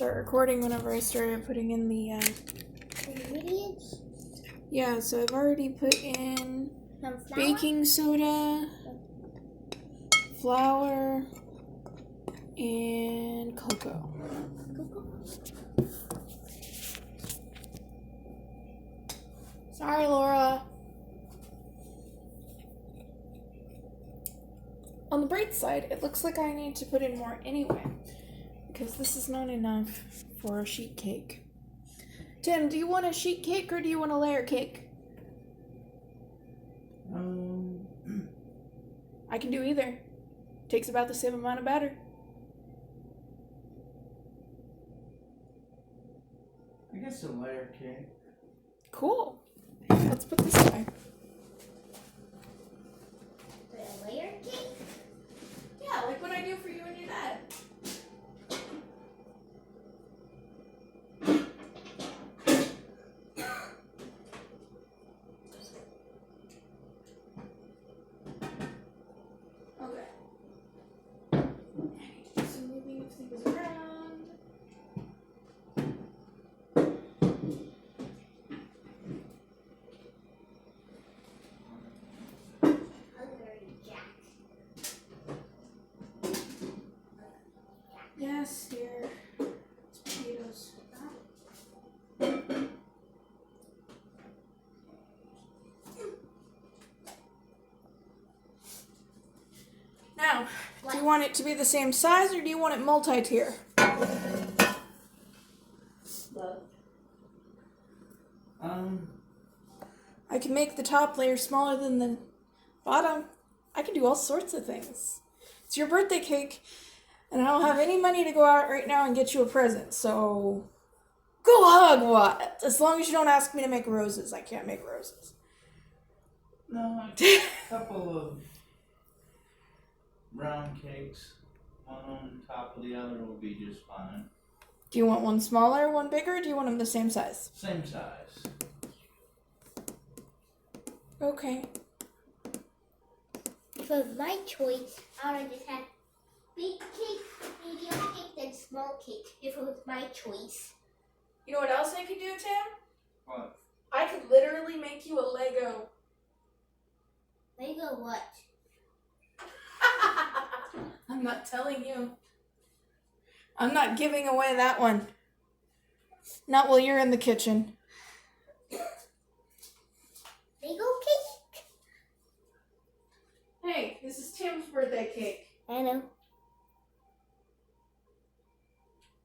start recording whenever I started putting in the ingredients. Yeah, so I've already put in Some flour. baking soda, flour, and cocoa. Sorry, Laura. On the bright side, it looks like I need to put in more anyway, because this is not enough for a sheet cake. Tim, do you want a sheet cake or do you want a layer cake? I can do either. Takes about the same amount of batter. I guess a layer cake. Cool. Let's put this away. A layer cake? Yeah, like what I do for you and your dad. Okay. I need to do some moving of things around. Hungry Jack. Yes, dear. It's potatoes. Now, do you want it to be the same size or do you want it multi-tier? Both. I can make the top layer smaller than the bottom. I can do all sorts of things. It's your birthday cake, and I don't have any money to go out right now and get you a present, so go hug what? As long as you don't ask me to make roses, I can't make roses. No, a couple of round cakes, one on top of the other will be just fine. Do you want one smaller, one bigger, or do you want them the same size? Same size. Okay. If it was my choice, I would just have big cake, medium cake, then small cake. If it was my choice. You know what else I could do, Tim? What? I could literally make you a Lego. Lego what? I'm not telling you. I'm not giving away that one. Not while you're in the kitchen. Lego cake? Hey, this is Tim's birthday cake. I know.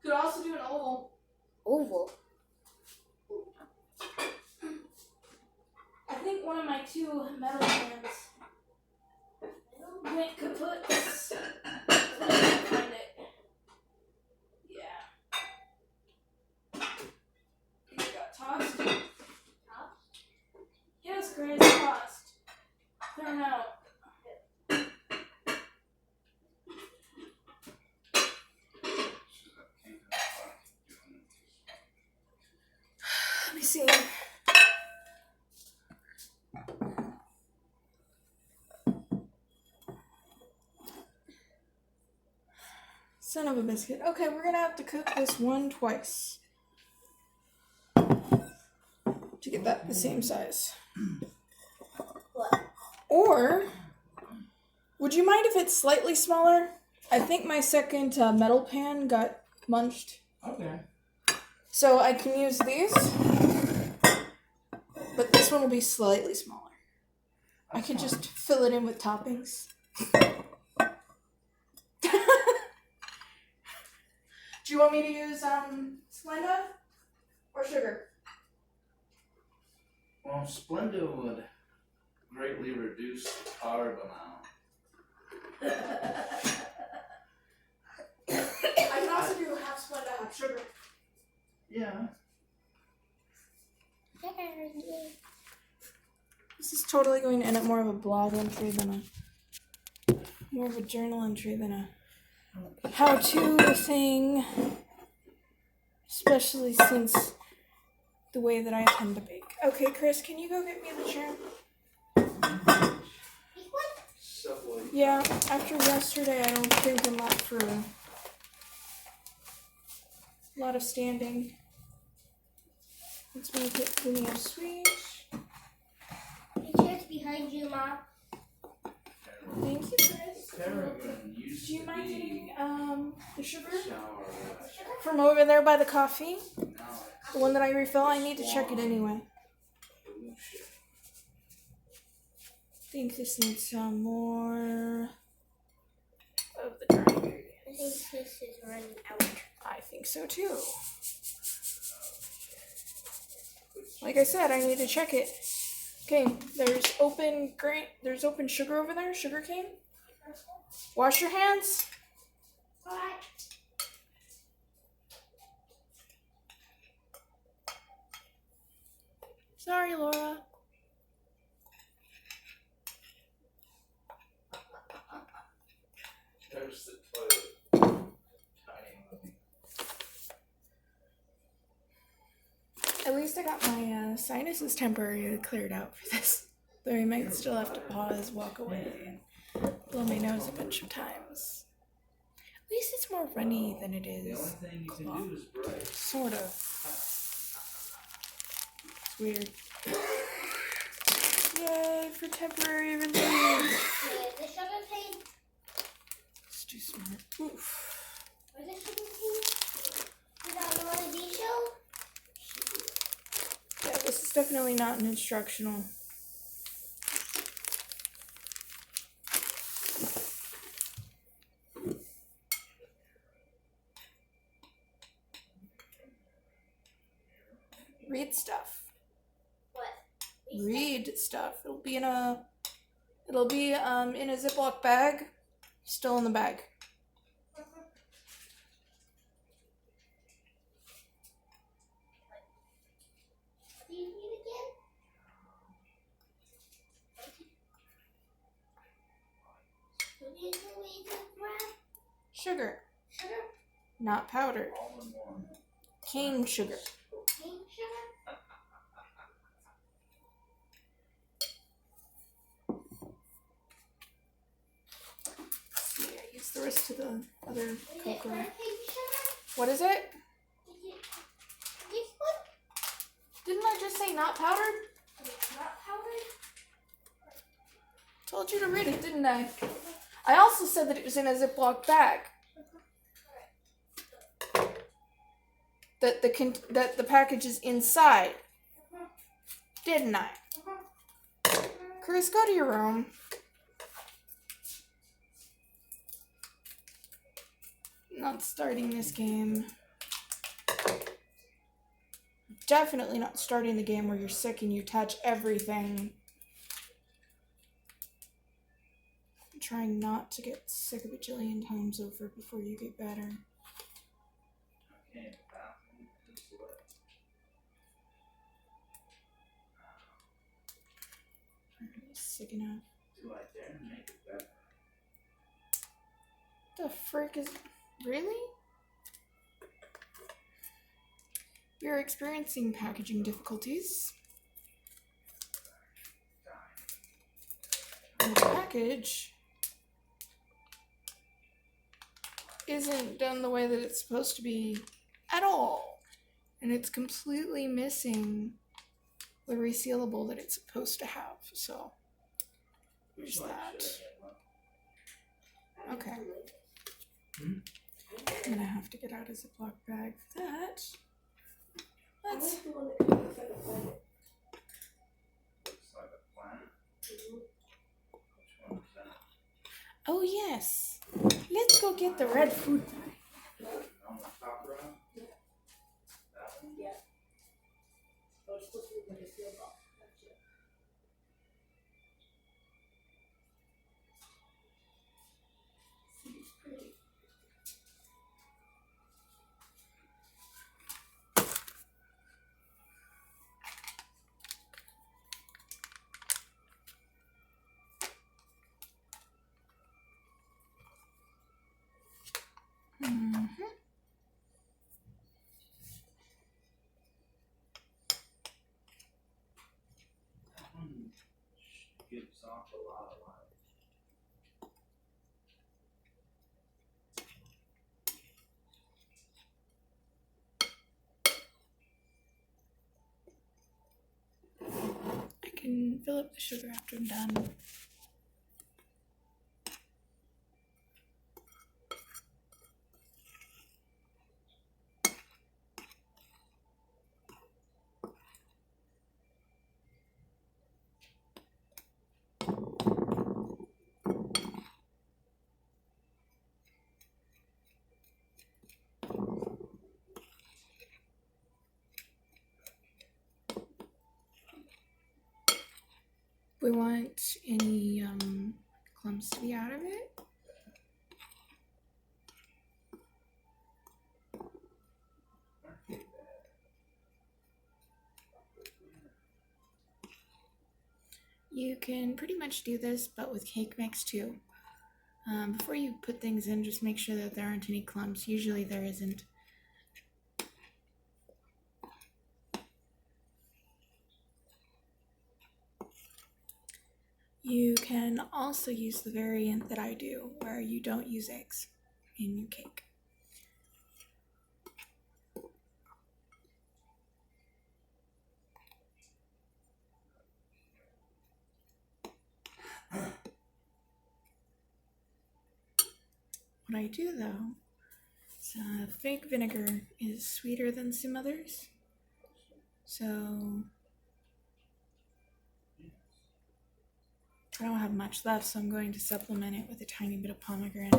Could also do an oval. Oval. I think one of my two metal pans. Nick could put this. Find it. Yeah. You got tossed? Yes, Grace, tossed. Thrown out. Let me see. Son of a biscuit. Okay, we're gonna have to cook this one twice to get that the same size. What? Or, would you mind if it's slightly smaller? I think my second metal pan got munched. Okay. So I can use these, but this one will be slightly smaller. I could just fill it in with toppings. Do you want me to use Splenda or sugar? Well, Splenda would greatly reduce the carb amount. I can also do half Splenda, half sugar. Yeah. This is totally going to end up more of a blog entry than more of a journal entry than a how-to thing, especially since the way that I tend to bake. Okay, Chris, can you go get me the chair? Subway. Yeah, after yesterday, I don't think I'm up for A lot of standing. Let's make it plenty of sweet. The chair's behind you, Mom. Thank you, Chris. Peregrine used Do you to mind be getting the sugar shower from over there by the coffee? now The one that I refill? I need to check it anyway. pollution. I think this needs some more of the dry I think ingredients. this is running out. I think so too. Like I said, I need to check it. Okay, there's open sugar over there, sugar cane. Wash your hands. Alright. Sorry, Laura. There's the toilet. Tiny one. At least I got my sinuses temporarily cleared out for this. Though I might still have to pause, walk away, and blow my nose a bunch of times. At least it's more runny than it The only is thing you can do is break. sort of. It's weird. Yay for temporary relief. Where's the sugar cane? It's too smart. Oof. Where's the sugar cane? Is that one of these show? Yeah, this is definitely not an instructional. Read stuff. What? Read stuff. It'll be in a Ziploc bag. Still in the bag. What do you need again? What do you need to grab? Sugar, Sugar? not powder. All in one. Cane sugar. Cane sugar? Yeah, use the rest of the other Is it cocoa. for cane sugar? What is it? Is it this one? Didn't I just say not powdered? It's not powdered? Told you to read it, didn't I? I also said that it was in a Ziploc bag. That the package is inside. Didn't I? Chris, go to your room. Not starting this game. Definitely not starting the game where you're sick and you touch everything. I'm trying not to get sick a bajillion times over before you get better. Okay, the bathroom is lit. I'm sick enough. Do I dare make it better? The frick is... Really? You're experiencing packaging difficulties. And the package isn't done the way that it's supposed to be at all. And it's completely missing the resealable that it's supposed to have. So, here's that. Okay. I'm gonna have to get out a Ziploc bag for that. Let's... Looks like a plant. Which one is that? Oh yes! Let's go get the red fruit pie. On the top row? That one? Mm-hmm. That one gives off a lot of light. can fill up the sugar after I'm done. We want any clumps to be out of it. You can pretty much do this, but with cake mix too. Before you put things in, just make sure that there aren't any clumps. Usually there isn't. You can also use the variant that I do, where you don't use eggs in your cake. What I do though is fake vinegar is sweeter than some others, so I don't have much left, so I'm going to supplement it with a tiny bit of pomegranate.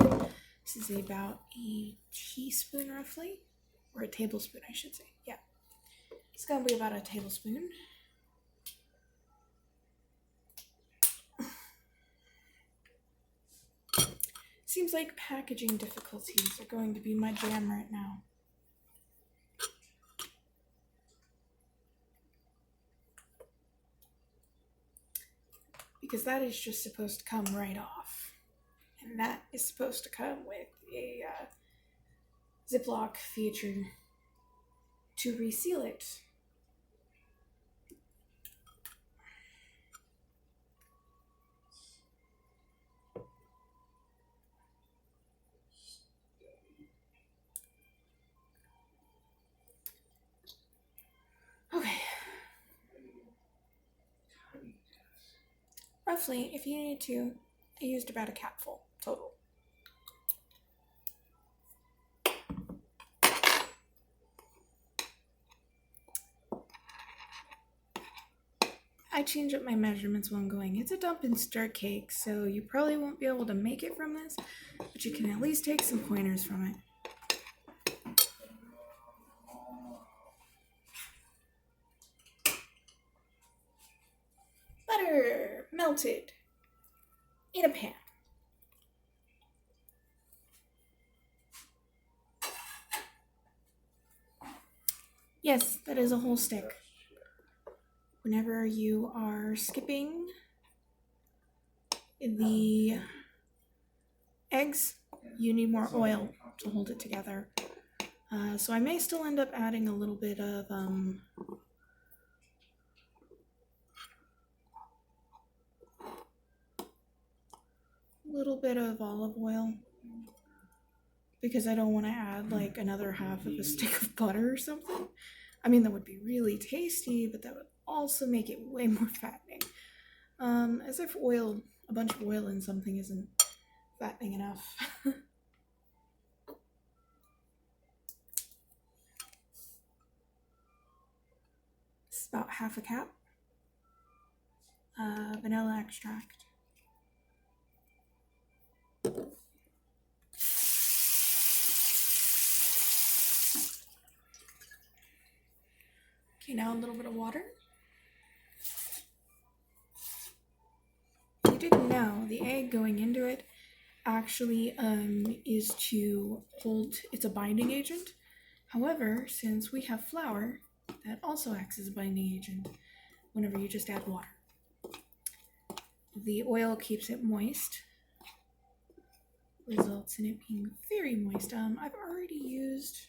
This is about a teaspoon roughly, or a tablespoon I should say. Yeah, it's gonna be about a tablespoon. Seems like packaging difficulties are going to be my jam right now. Because that is just supposed to come right off. And that is supposed to come with a Ziploc feature to reseal it. Okay. Roughly, if you need to, I used about a capful total. I change up my measurements while I'm going. It's a dump and stir cake, so you probably won't be able to make it from this, but you can at least take some pointers from it. Butter melted in a pan. Yes, that is a whole stick. Whenever you are skipping the eggs, you need more oil to hold it together. So I may still end up adding a little bit of olive oil, because I don't want to add like another half of a stick of butter or something. I mean, that would be really tasty, but that would also make it way more fattening. As if a bunch of oil in something isn't fattening enough. It's about half a cup. Vanilla extract. Okay, now a little bit of water. If you didn't know, the egg going into it actually is to hold, it's a binding agent. However, since we have flour, that also acts as a binding agent whenever you just add water. The oil keeps it moist, results in it being very moist. I've already used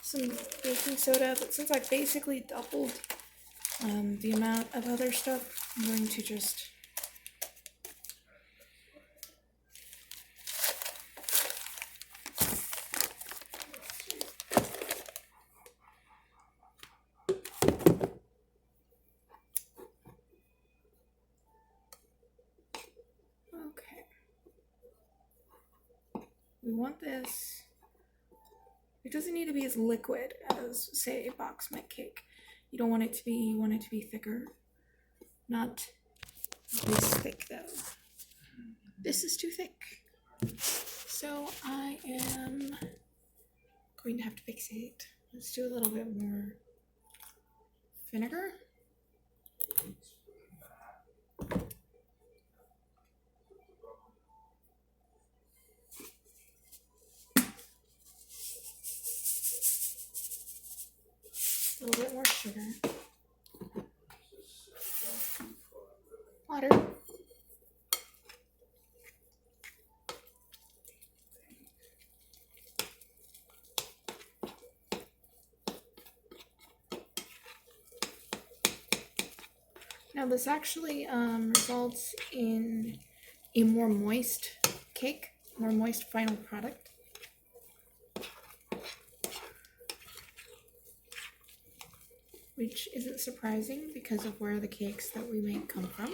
some baking soda, but since I basically doubled the amount of other stuff, I'm going to just want this. It doesn't need to be as liquid as, say, a box mint cake. You don't want it to be, you want it to be thicker. Not this thick though. This is too thick. So I am going to have to fix it. Let's do a little bit more vinegar. A little bit more sugar. Water. Now this actually results in a more moist cake, more moist final product. Which isn't surprising because of where the cakes that we make come from.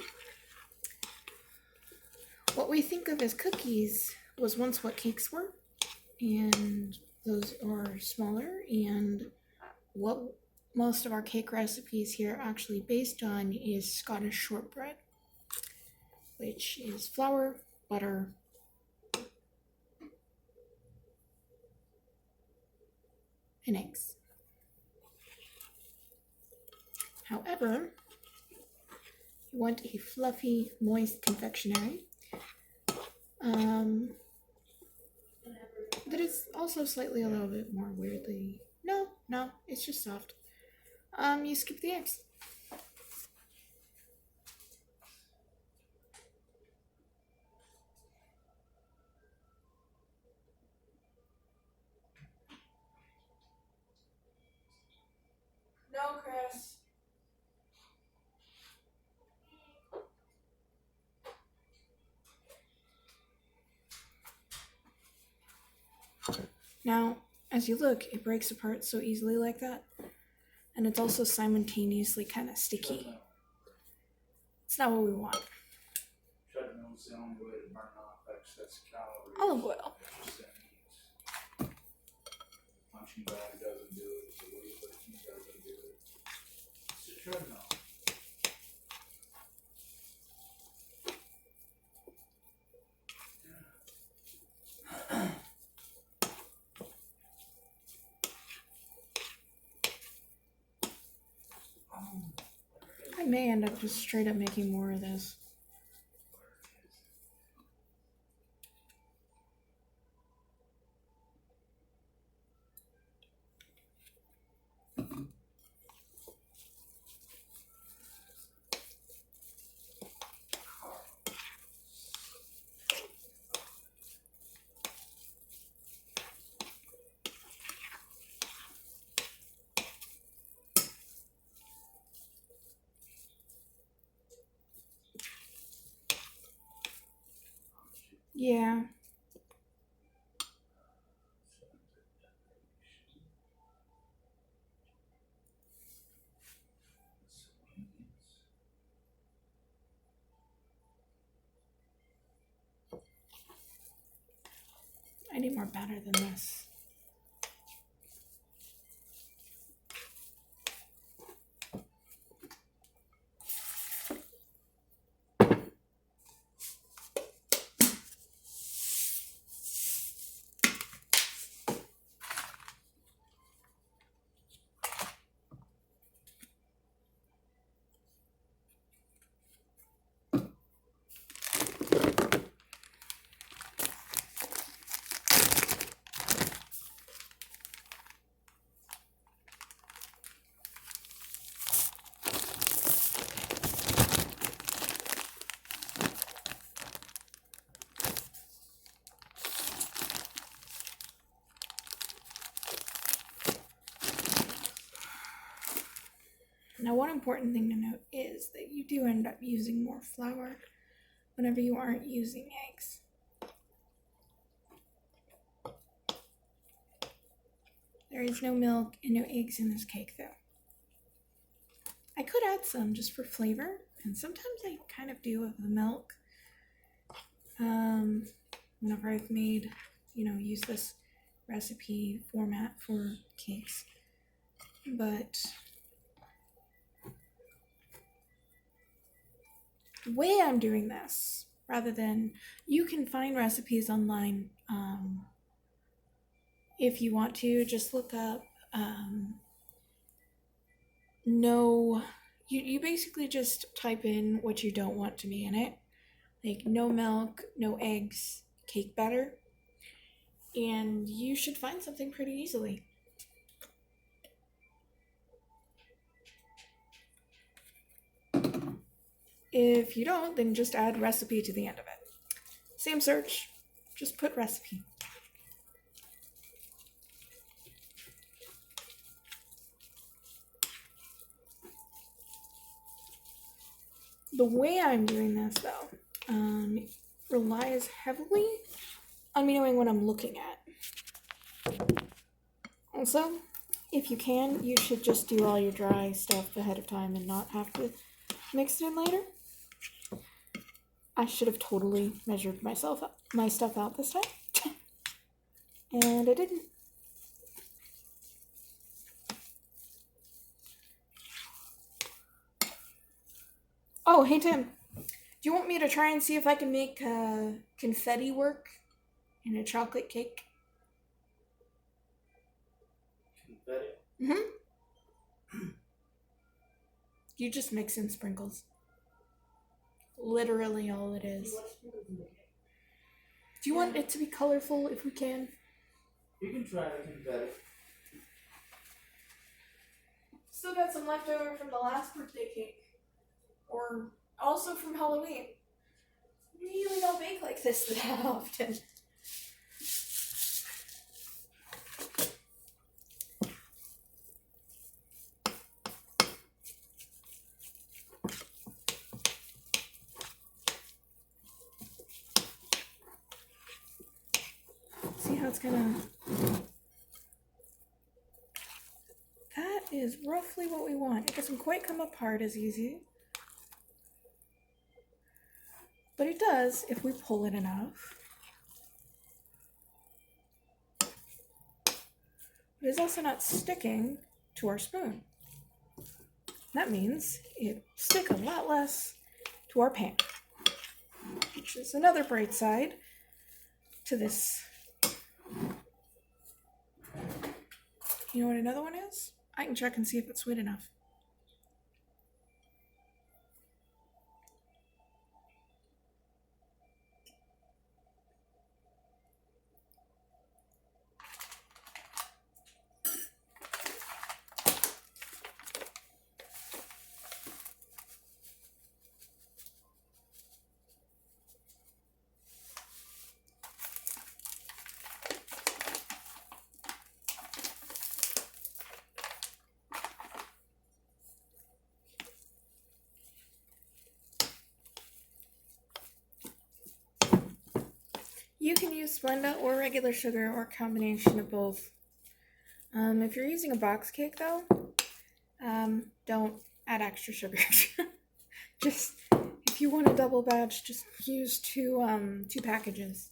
What we think of as cookies was once what cakes were, and those are smaller, and what most of our cake recipes here are actually based on is Scottish shortbread, which is flour, butter, and eggs. However, you want a fluffy, moist confectionery that is also slightly a little bit more weirdly. No, it's just soft. You skip the eggs. No, Chris. Now, as you look, it breaks apart so easily like that. And it's also simultaneously kind of sticky. It's not what we want. Treadmill is the only way to burn off excess calories. Olive oil. Punching bag doesn't do it, the weightlifting doesn't do it. It's a treadmill. I may end up just straight up making more of this. Yeah. I need more batter than this. Now, one important thing to note is that you do end up using more flour whenever you aren't using eggs. There is no milk and no eggs in this cake, though. I could add some just for flavor, and sometimes I kind of do with the milk. Whenever I've made, use this recipe format for cakes. But the way I'm doing this, rather than, you can find recipes online if you want to, just look up you basically just type in what you don't want to be in it, like no milk, no eggs, cake batter, and you should find something pretty easily. If you don't, then just add recipe to the end of it. Same search, just put recipe. The way I'm doing this, though, relies heavily on me knowing what I'm looking at. Also, if you can, you should just do all your dry stuff ahead of time and not have to mix it in later. I should have totally measured my stuff out this time, and I didn't. Oh, hey Tim, do you want me to try and see if I can make confetti work in a chocolate cake? Confetti? Mm-hmm. You just mix in sprinkles. Literally all it is. Do you want it to be colorful if we can? You can try the confetti. Still got some left over from the last birthday cake. Or also from Halloween. We usually don't bake like this that often. See how it's gonna... That is roughly what we want. It doesn't quite come apart as easy. But it does if we pull it enough. But it's also not sticking to our spoon. That means it sticks a lot less to our pan, which is another bright side to this. You know what another one is? I can check and see if it's sweet enough. You can use Splenda or regular sugar or a combination of both. If you're using a box cake though, don't add extra sugar. Just, if you want a double batch, just use two packages.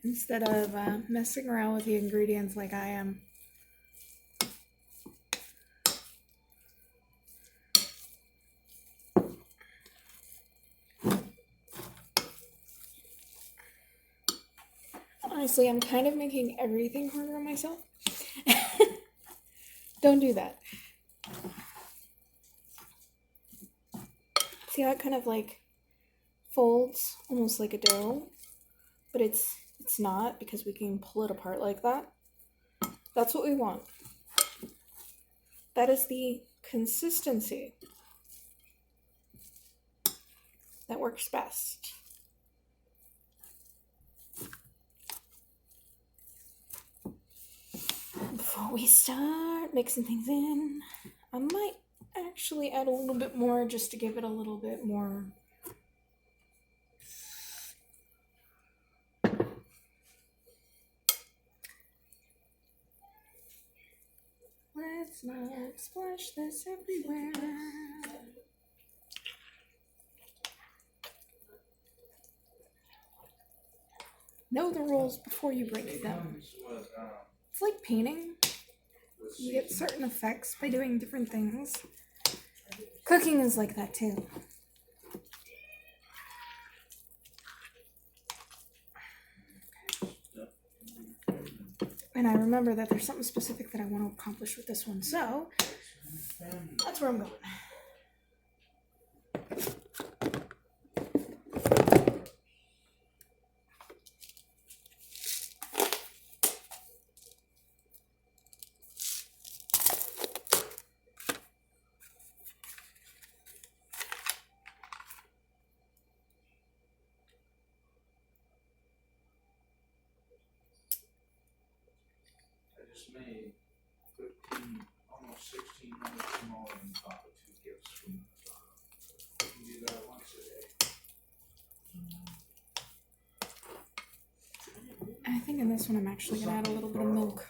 Instead of messing around with the ingredients like I am. Honestly, I'm kind of making everything harder on myself. Don't do that. See how it kind of like folds almost like a dough, but it's not, because we can pull it apart like that. That's what we want. That is the consistency that works best. Before we start mixing things in, I might actually add a little bit more just to give it a little bit more. Let's not splash this everywhere. know the rules before you break them. One's what, It's like painting. let's You see. get certain effects by doing different things. Cooking is like that too. And I remember that there's something specific that I want to accomplish with this one, so that's where I'm going. I just made 15, almost 1,600 smaller than Papa 2 gifts from the You can do that once a day. I think in this one I'm actually going to add a little bit of milk.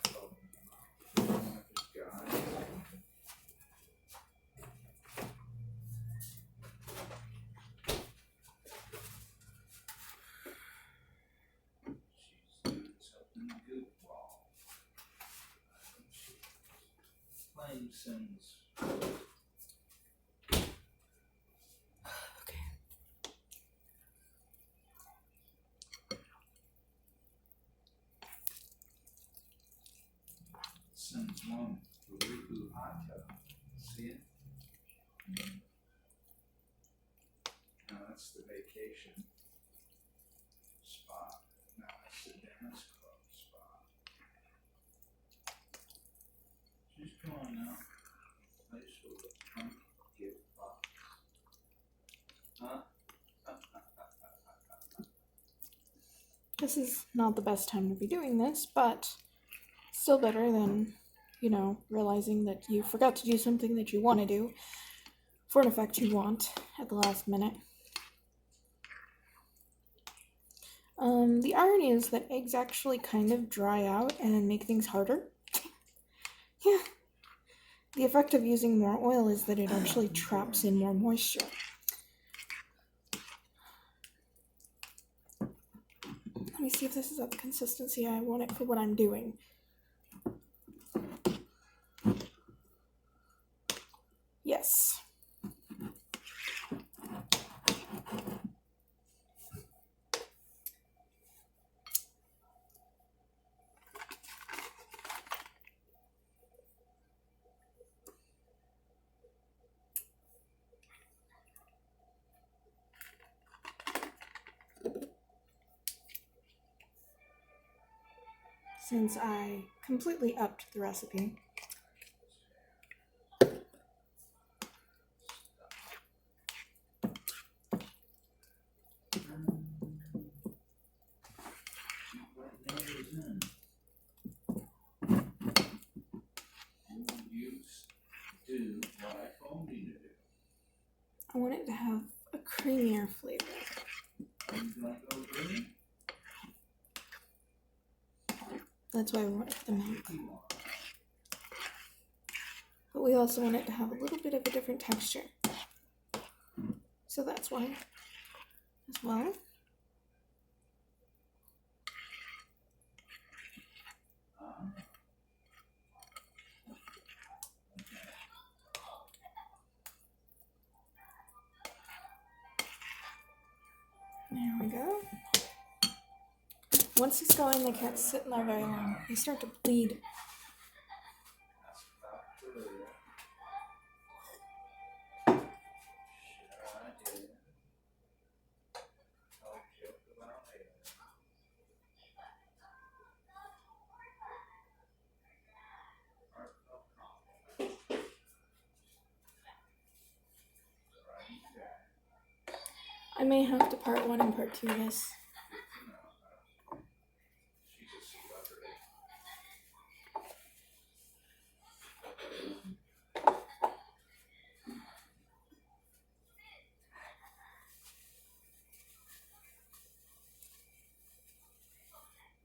Playing Sims. Okay. Sims 1, Ruku Hata. See it? Now that's the vacation spot. Now that's the dance club spot. She's going now. Place with a punk gift box. Huh? This is not the best time to be doing this, but still better than, you know, realizing that you forgot to do something that you want to do for an effect you want at the last minute. The irony is that eggs actually kind of dry out and make things harder. Yeah. The effect of using more oil is that it actually traps in more moisture. Let me see if this is at the consistency I want it for what I'm doing. Yes. Since I completely upped the recipe. Do what I told you to do. I want it to have a creamier flavor. Are you gonna go green? That's why we went for the milk. You want. But we also want it to have a little bit of a different texture. So that's why as well. There we go. Once he's going, they can't sit in there very long. They start to bleed. That's about good. Sure I did. I'll joke about it. Heartfelt compliment. Right there. I may have to part 1 and part 2 this. She's a celebrity.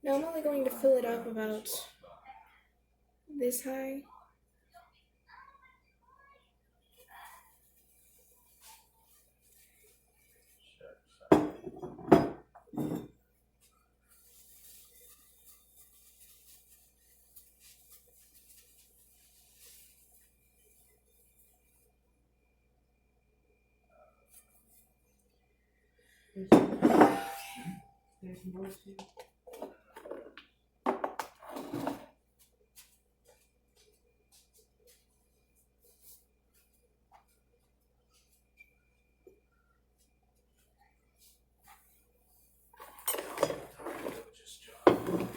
Now I'm only going to fill it up about this high. There's more too. Just John.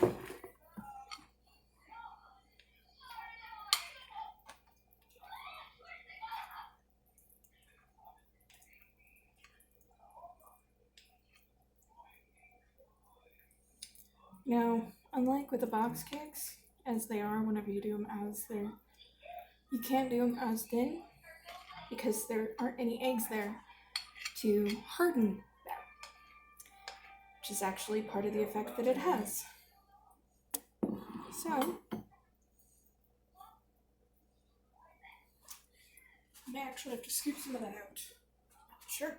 Now, unlike with the box cakes, as they are whenever you do them as they're, you can't do them as thin because there aren't any eggs there to harden them, which is actually part of the effect that it has. So, I may actually have to scoop some of that out. Sure.